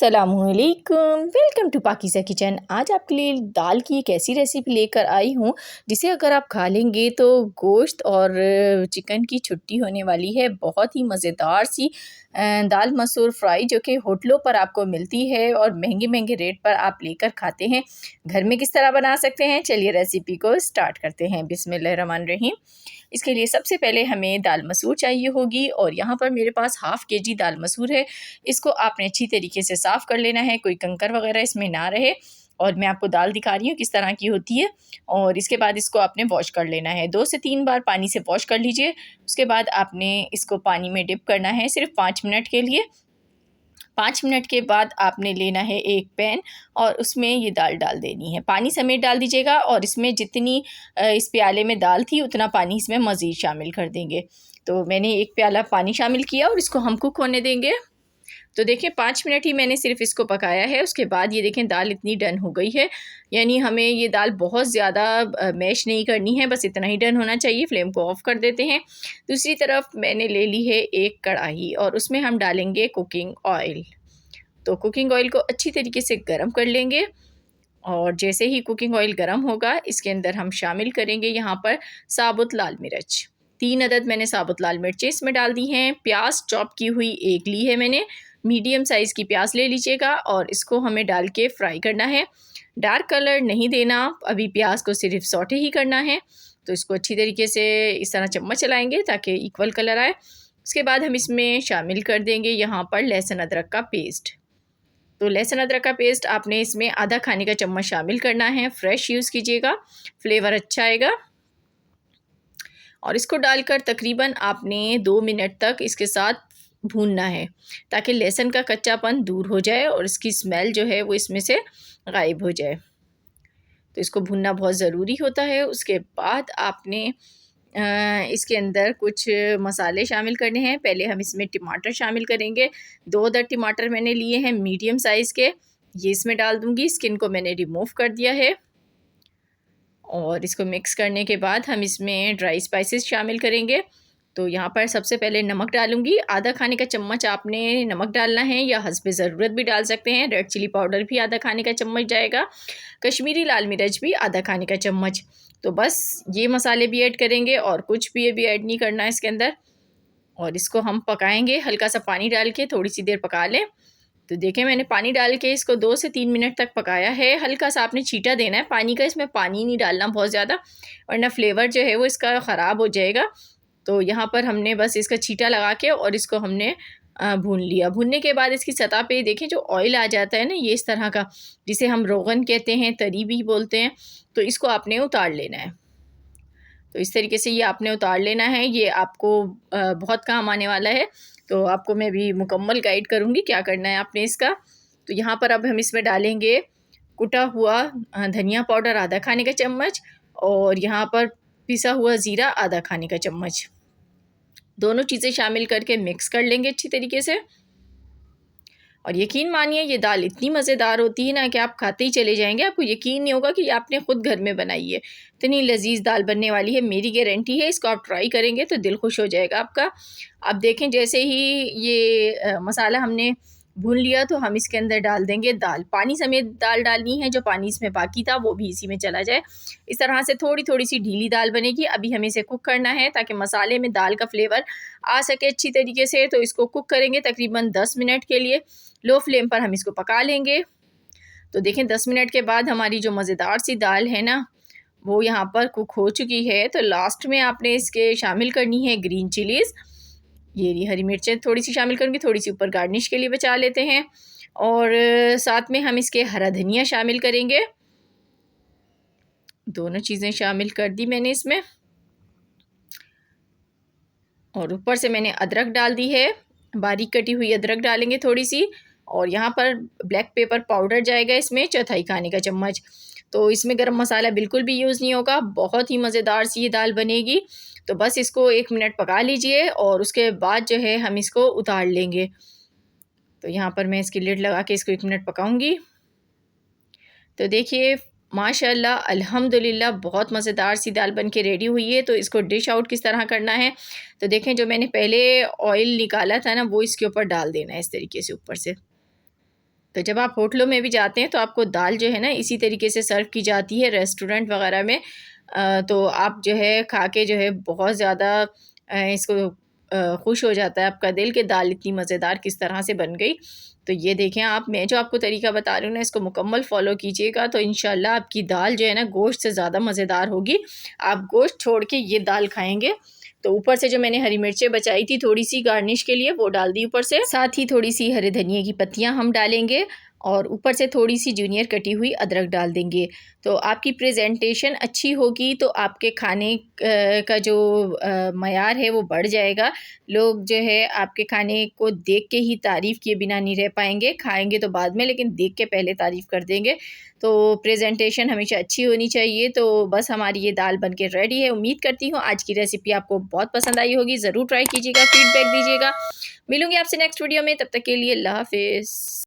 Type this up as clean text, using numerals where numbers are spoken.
अस्सलामुअलैकुम, welcome to पाकिज़ा kitchen. आज आपके लिए दाल की एक ऐसी रेसिपी लेकर आई हूँ जिसे अगर आप खा लेंगे तो गोश्त और चिकन की छुट्टी होने वाली है। बहुत ही मज़ेदार सी दाल मसूर फ्राई जो कि होटलों पर आपको मिलती है और महंगे महंगे रेट पर आप लेकर खाते हैं। घर में किस तरह बना सकते हैं, चलिए रेसिपी को स्टार्ट करते हैं। बिस्मिल्लाहिर्रहमानिर्रहीम। इसके लिए सबसे पहले हमें दाल मसूर चाहिए होगी और यहाँ पर मेरे पास हाफ़ केजी दाल मसूर है। इसको आपने अच्छी तरीके से साफ़ कर लेना है, कोई कंकर वगैरह इसमें ना रहे। और मैं आपको दाल दिखा रही हूँ किस तरह की होती है। और इसके बाद इसको आपने वॉश कर लेना है, 2 से 3 बार पानी से वॉश कर लीजिए। उसके बाद आपने इसको पानी में डिप करना है सिर्फ 5 मिनट के लिए। 5 मिनट के बाद आपने लेना है एक पैन और उसमें ये दाल डाल देनी है। पानी समेत डाल दीजिएगा और इसमें जितनी इस प्याले में दाल थी उतना पानी इसमें मज़ीद शामिल कर देंगे। तो मैंने 1 प्याला पानी शामिल किया और इसको हम कुक होने देंगे। तो देखें 5 मिनट ही मैंने सिर्फ इसको पकाया है। उसके बाद ये देखें दाल इतनी डन हो गई है, यानी हमें ये दाल बहुत ज़्यादा मैश नहीं करनी है, बस इतना ही डन होना चाहिए। फ्लेम को ऑफ़ कर देते हैं। दूसरी तरफ मैंने ले ली है एक कढ़ाई और उसमें हम डालेंगे कुकिंग ऑयल। तो कुकिंग ऑयल को अच्छी तरीके से गर्म कर लेंगे और जैसे ही कुकिंग ऑयल गर्म होगा इसके अंदर हम शामिल करेंगे यहाँ पर साबुत लाल मिर्च। 3 अदद मैंने साबुत लाल मिर्चें इसमें डाल दी हैं। प्याज चॉप की हुई एक ली है मैंने, मीडियम साइज़ की प्याज ले लीजिएगा और इसको हमें डाल के फ्राई करना है। डार्क कलर नहीं देना, अभी प्याज को सिर्फ सौटे ही करना है। तो इसको अच्छी तरीके से इस तरह चम्मच चलाएंगे ताकि इक्वल कलर आए। उसके बाद हम इसमें शामिल कर देंगे यहाँ पर लहसुन अदरक का पेस्ट। तो लहसुन अदरक का पेस्ट आपने इसमें आधा खाने का चम्मच शामिल करना है। फ्रेश यूज़ कीजिएगा, फ्लेवर अच्छा आएगा। और इसको डालकर तकरीबन आपने 2 मिनट तक इसके साथ भूनना है ताकि लहसुन का कच्चापन दूर हो जाए और इसकी स्मेल जो है वो इसमें से गायब हो जाए। तो इसको भूनना बहुत ज़रूरी होता है। उसके बाद आपने इसके अंदर कुछ मसाले शामिल करने हैं। पहले हम इसमें टमाटर शामिल करेंगे। 2 अदद टमाटर मैंने लिए हैं मीडियम साइज़ के, ये इसमें डाल दूँगी। स्किन को मैंने रिमूव कर दिया है। और इसको मिक्स करने के बाद हम इसमें ड्राई स्पाइसेस शामिल करेंगे। तो यहाँ पर सबसे पहले नमक डालूँगी। आधा खाने का चम्मच आपने नमक डालना है या हस्बे ज़रूरत भी डाल सकते हैं। रेड चिली पाउडर भी आधा खाने का चम्मच जाएगा। कश्मीरी लाल मिर्च भी आधा खाने का चम्मच। तो बस ये मसाले भी ऐड करेंगे और कुछ भी अभी ऐड नहीं करना है इसके अंदर। और इसको हम पकाएंगे, हल्का सा पानी डाल के थोड़ी सी देर पका लें। तो देखें मैंने पानी डाल के इसको 2 से 3 मिनट तक पकाया है। हल्का सा आपने छींटा देना है पानी का, इसमें पानी नहीं डालना बहुत ज़्यादा वरना फ्लेवर जो है वो इसका ख़राब हो जाएगा। तो यहाँ पर हमने बस इसका छींटा लगा के और इसको हमने भून लिया। भूनने के बाद इसकी सतह पे देखें जो ऑयल आ जाता है ना, ये इस तरह का, जिसे हम रोगन कहते हैं, तरी भी बोलते हैं। तो इसको आपने उतार लेना है। तो इस तरीके से ये आपने उतार लेना है। ये आपको बहुत काम आने वाला है। तो आपको मैं भी मुकम्मल गाइड करूँगी क्या करना है आपने इसका। तो यहाँ पर अब हम इसमें डालेंगे कुटा हुआ धनिया पाउडर आधा खाने का चम्मच और यहाँ पर पिसा हुआ ज़ीरा आधा खाने का चम्मच। दोनों चीज़ें शामिल करके मिक्स कर लेंगे अच्छी तरीके से। और यकीन मानिए ये दाल इतनी मज़ेदार होती है ना कि आप खाते ही चले जाएंगे। आपको यकीन नहीं होगा कि ये आपने ख़ुद घर में बनाई है। इतनी लजीज़ दाल बनने वाली है, मेरी गारंटी है। इसको आप ट्राई करेंगे तो दिल खुश हो जाएगा आपका। अब देखें जैसे ही ये मसाला हमने भून लिया तो हम इसके अंदर डाल देंगे दाल। पानी समेत दाल डालनी है, जो पानी इसमें बाकी था वो भी इसी में चला जाए। इस तरह से थोड़ी थोड़ी सी ढीली दाल बनेगी। अभी हमें इसे कुक करना है ताकि मसाले में दाल का फ्लेवर आ सके अच्छी तरीके से। तो इसको कुक करेंगे तकरीबन 10 मिनट के लिए। लो फ्लेम पर हम इसको पका लेंगे। तो देखें 10 मिनट के बाद हमारी जो मज़ेदार सी दाल है ना वो यहाँ पर कुक हो चुकी है। तो लास्ट में आपने इसके शामिल करनी है ग्रीन चिलीज़। ये हरी मिर्चें थोड़ी सी शामिल करूँगी, थोड़ी सी ऊपर गार्निश के लिए बचा लेते हैं। और साथ में हम इसके हरा धनिया शामिल करेंगे। दोनों चीज़ें शामिल कर दी मैंने इसमें। और ऊपर से मैंने अदरक डाल दी है, बारीक कटी हुई अदरक डालेंगे थोड़ी सी। और यहाँ पर ब्लैक पेपर पाउडर जाएगा इसमें 1/4 खाने का चम्मच। तो इसमें गरम मसाला बिल्कुल भी यूज़ नहीं होगा। बहुत ही मज़ेदार सी ये दाल बनेगी। तो बस इसको 1 मिनट पका लीजिए और उसके बाद जो है हम इसको उतार लेंगे। तो यहाँ पर मैं इसकी लिड लगा के इसको 1 मिनट पकाऊंगी। तो देखिए माशाल्लाह अल्हम्दुलिल्लाह बहुत मज़ेदार सी दाल बन के रेडी हुई है। तो इसको डिश आउट किस तरह करना है, तो देखें जो मैंने पहले ऑयल निकाला था ना वो इसके ऊपर डाल देना है इस तरीके से ऊपर से। तो जब आप होटलों में भी जाते हैं तो आपको दाल जो है ना इसी तरीके से सर्व की जाती है रेस्टोरेंट वगैरह में। तो आप जो है खा के जो है बहुत ज़्यादा इसको खुश हो जाता है आपका दिल कि दाल इतनी मज़ेदार किस तरह से बन गई। तो ये देखें आप, मैं जो आपको तरीका बता रही हूँ ना इसको मुकम्मल फ़ॉलो कीजिएगा तो इंशाल्लाह आपकी दाल जो है ना गोश्त से ज़्यादा मज़ेदार होगी। आप गोश्त छोड़ के ये दाल खाएँगे। तो ऊपर से जो मैंने हरी मिर्चें बचाई थी थोड़ी-सी गार्निश के लिए वो डाल दी ऊपर से। साथ ही थोड़ी-सी हरे धनिये की पत्तियाँ हम डालेंगे और ऊपर से थोड़ी-सी जूनियर कटी हुई अदरक डाल देंगे। तो आपकी प्रेज़ेंटेशन अच्छी होगी तो आपके खाने का जो मयार है वो बढ़ जाएगा। लोग जो है आपके खाने को देख के ही तारीफ़ किए बिना नहीं रह पाएँगे, खाएँगे तो बाद में लेकिन देख के पहले तारीफ़ कर देंगे। तो प्रेज़ेंटेशन हमेशा अच्छी होनी चाहिए। तो बस हमारी ये दाल बन के रेडी है। उम्मीद करती हूँ आज की रेसिपी आपको बहुत पसंद आई होगी। ज़रूर ट्राई कीजिएगा, फ़ीडबैक दीजिएगा। मिलूँगी आपसे नेक्स्ट वीडियो में, तब तक के लिए अल्लाह हाफ़िज़।